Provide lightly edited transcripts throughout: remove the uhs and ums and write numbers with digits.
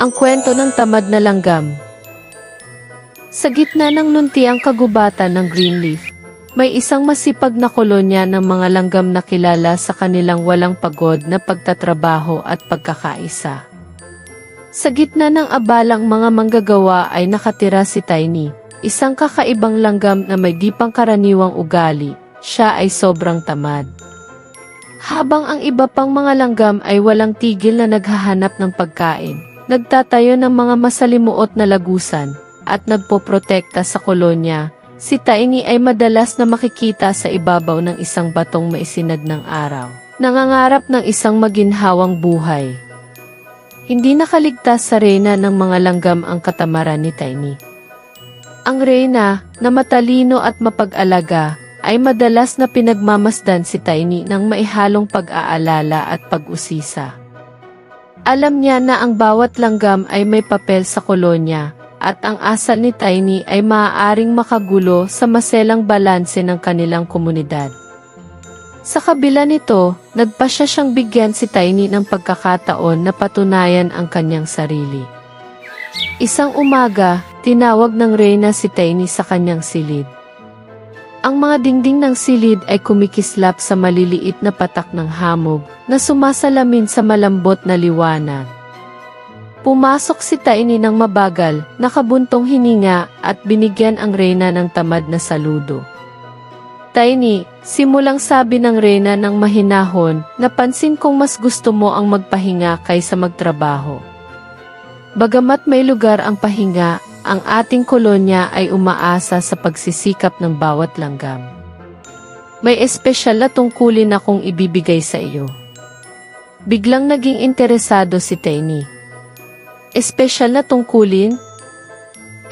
Ang kwento ng tamad na langgam. Sa gitna ng luntiang kagubatan ng Greenleaf, may isang masipag na kolonya ng mga langgam na kilala sa kanilang walang pagod na pagtatrabaho at pagkakaisa. Sa gitna ng abalang mga manggagawa ay nakatira si Tiny, isang kakaibang langgam na may di pangkaraniwang ugali. Siya ay sobrang tamad. Habang ang iba pang mga langgam ay walang tigil na naghahanap ng pagkain, nagtatayo ng mga masalimuot na lagusan, at nagpoprotekta sa kolonya, si Tiny ay madalas na makikita sa ibabaw ng isang batong maisinag ng araw, nangangarap ng isang maginhawang buhay. Hindi nakaligtas sa reyna ng mga langgam ang katamaran ni Tiny. Ang reyna, na matalino at mapag-alaga, ay madalas na pinagmamasdan si Tiny ng maihalong pag-aalala at pag-usisa. Alam niya na ang bawat langgam ay may papel sa kolonya, at ang asal ni Tiny ay maaaring makagulo sa maselang balanse ng kanilang komunidad. Sa kabila nito, nagpasya siyang bigyan si Tiny ng pagkakataon na patunayan ang kanyang sarili. Isang umaga, tinawag ng reyna si Tiny sa kanyang silid. Ang mga dingding ng silid ay kumikislap sa maliliit na patak ng hamog na sumasalamin sa malambot na liwanag. Pumasok si Tiny ng mabagal, nakabuntong hininga at binigyan ang reyna ng tamad na saludo. Tiny, simulang sabi ng reyna ng mahinahon, napansin kong mas gusto mo ang magpahinga kaysa magtrabaho. Bagamat may lugar ang pahinga, ang ating kolonya ay umaasa sa pagsisikap ng bawat langgam. May espesyal na tungkulin akong ibibigay sa iyo. Biglang naging interesado si Tiny. Espesyal na tungkulin?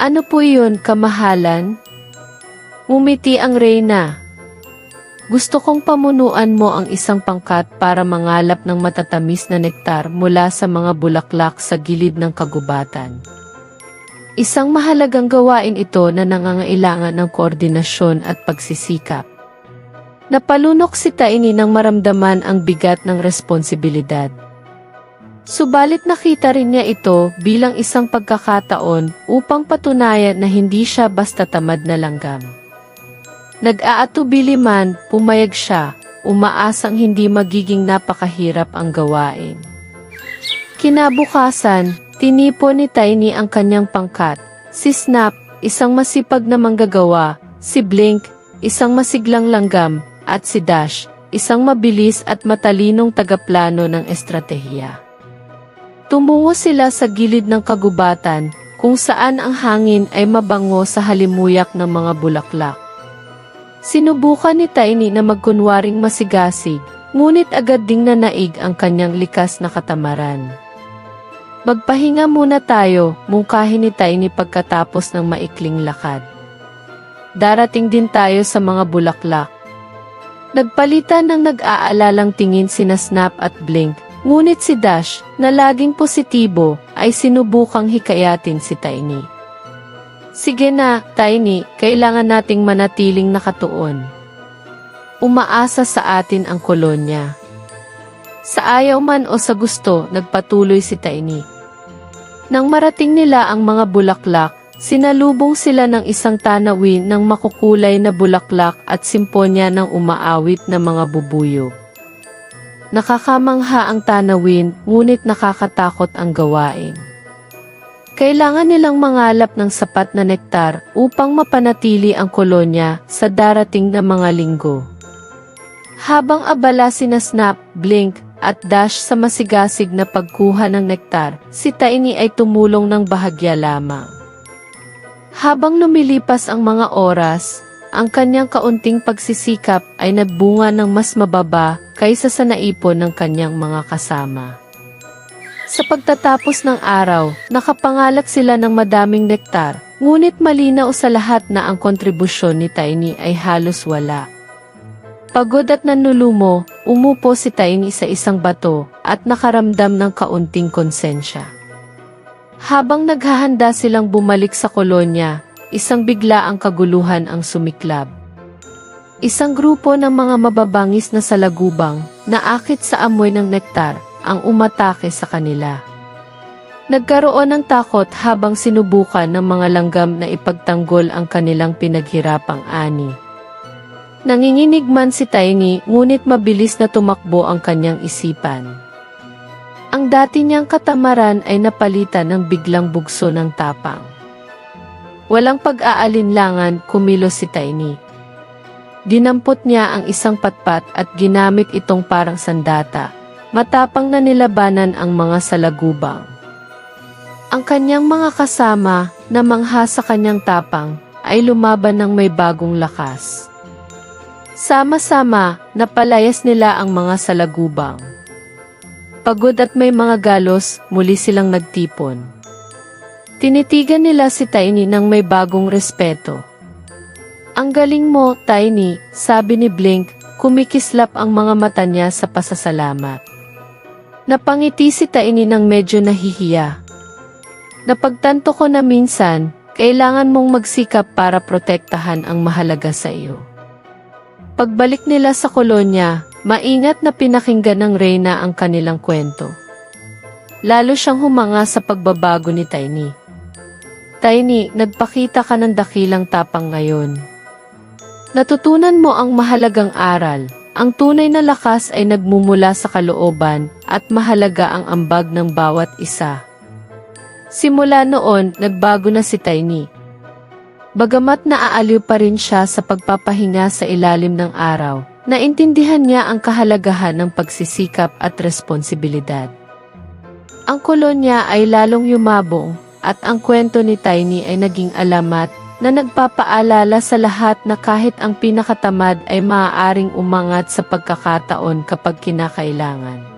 Ano po iyon, kamahalan? Ngumiti ang reyna. Gusto kong pamunuan mo ang isang pangkat para mangalap ng matatamis na nektar mula sa mga bulaklak sa gilid ng kagubatan. Isang mahalagang gawain ito na nangangailangan ng koordinasyon at pagsisikap. Napalunok si Tiny nang maramdaman ang bigat ng responsibilidad. Subalit nakita rin niya ito bilang isang pagkakataon upang patunayan na hindi siya basta tamad na langgam. Nag-aatubili man, pumayag siya, umaasang hindi magiging napakahirap ang gawain. Kinabukasan, tinipon ni Tiny ang kanyang pangkat, si Snap, isang masipag na manggagawa, si Blink, isang masiglang langgam, at si Dash, isang mabilis at matalinong tagaplano ng estratehiya. Tumungo sila sa gilid ng kagubatan, kung saan ang hangin ay mabango sa halimuyak ng mga bulaklak. Sinubukan ni Tiny na magkunwaring masigasig, ngunit agad ding nanaig ang kanyang likas na katamaran. Magpahinga muna tayo, mungkahi ni Tiny pagkatapos ng maikling lakad. Darating din tayo sa mga bulaklak. Nagpalitan ng nag-aalalang tingin sina Snap at Blink, ngunit si Dash, na laging positibo, ay sinubukang hikayatin si Tiny. Sige na, Tiny, kailangan nating manatiling nakatuon. Umaasa sa atin ang kolonya. Sa ayaw man o sa gusto, nagpatuloy si Tiny. Nang marating nila ang mga bulaklak, sinalubong sila ng isang tanawin ng makukulay na bulaklak at simponya ng umaawit na mga bubuyog. Nakakamangha ang tanawin, ngunit nakakatakot ang gawain. Kailangan nilang mangalap ng sapat na nektar upang mapanatili ang kolonya sa darating na mga linggo. Habang abala sina Snap, Blink, at Dash sa masigasig na pagkuha ng nektar, si Tiny ay tumulong ng bahagya lamang. Habang lumilipas ang mga oras, ang kanyang kaunting pagsisikap ay nagbunga ng mas mababa kaysa sa naipon ng kanyang mga kasama. Sa pagtatapos ng araw, nakapangalap sila ng madaming nektar, ngunit malinaw sa lahat na ang kontribusyon ni Tiny ay halos wala. Pagod at nanulumo, umupo si Tiny sa isang bato at nakaramdam ng kaunting konsensya. Habang naghahanda silang bumalik sa kolonya, isang biglaang kaguluhan ang sumiklab. Isang grupo ng mga mababangis na salagubang, naakit sa amoy ng nektar, ang umatake sa kanila. Nagkaroon ng takot habang sinubukan ng mga langgam na ipagtanggol ang kanilang pinaghirapang ani. Nanginginig man si Tiny, ngunit mabilis na tumakbo ang kanyang isipan. Ang dati niyang katamaran ay napalitan ng biglang bugso ng tapang. Walang pag-aalinlangan, kumilos si Tiny. Dinampot niya ang isang patpat at ginamit itong parang sandata. Matapang na nilabanan ang mga salagubang. Ang kanyang mga kasama, na mangha sa kanyang tapang, ay lumaban ng may bagong lakas. Sama-sama, napalayas nila ang mga salagubang. Pagod at may mga galos, muli silang nagtipon. Tinitigan nila si Tiny ng may bagong respeto. Ang galing mo, Tiny, sabi ni Blink, kumikislap ang mga mata niya sa pasasalamat. Napangiti si Tiny ng medyo nahihiya. Napagtanto ko na minsan, kailangan mong magsikap para protektahan ang mahalaga sa iyo. Pagbalik nila sa kolonya, maingat na pinakinggan ng Reyna ang kanilang kwento. Lalo siyang humanga sa pagbabago ni Tiny. Tiny, nagpakita ka ng dakilang tapang ngayon. Natutunan mo ang mahalagang aral. Ang tunay na lakas ay nagmumula sa kalooban at mahalaga ang ambag ng bawat isa. Simula noon, nagbago na si Tiny. Bagamat naaaliw pa rin siya sa pagpapahinga sa ilalim ng araw, naintindihan niya ang kahalagahan ng pagsisikap at responsibilidad. Ang kolonya ay lalong yumabong, at ang kwento ni Tiny ay naging alamat na nagpapaalala sa lahat na kahit ang pinakatamad ay maaaring umangat sa pagkakataon kapag kinakailangan.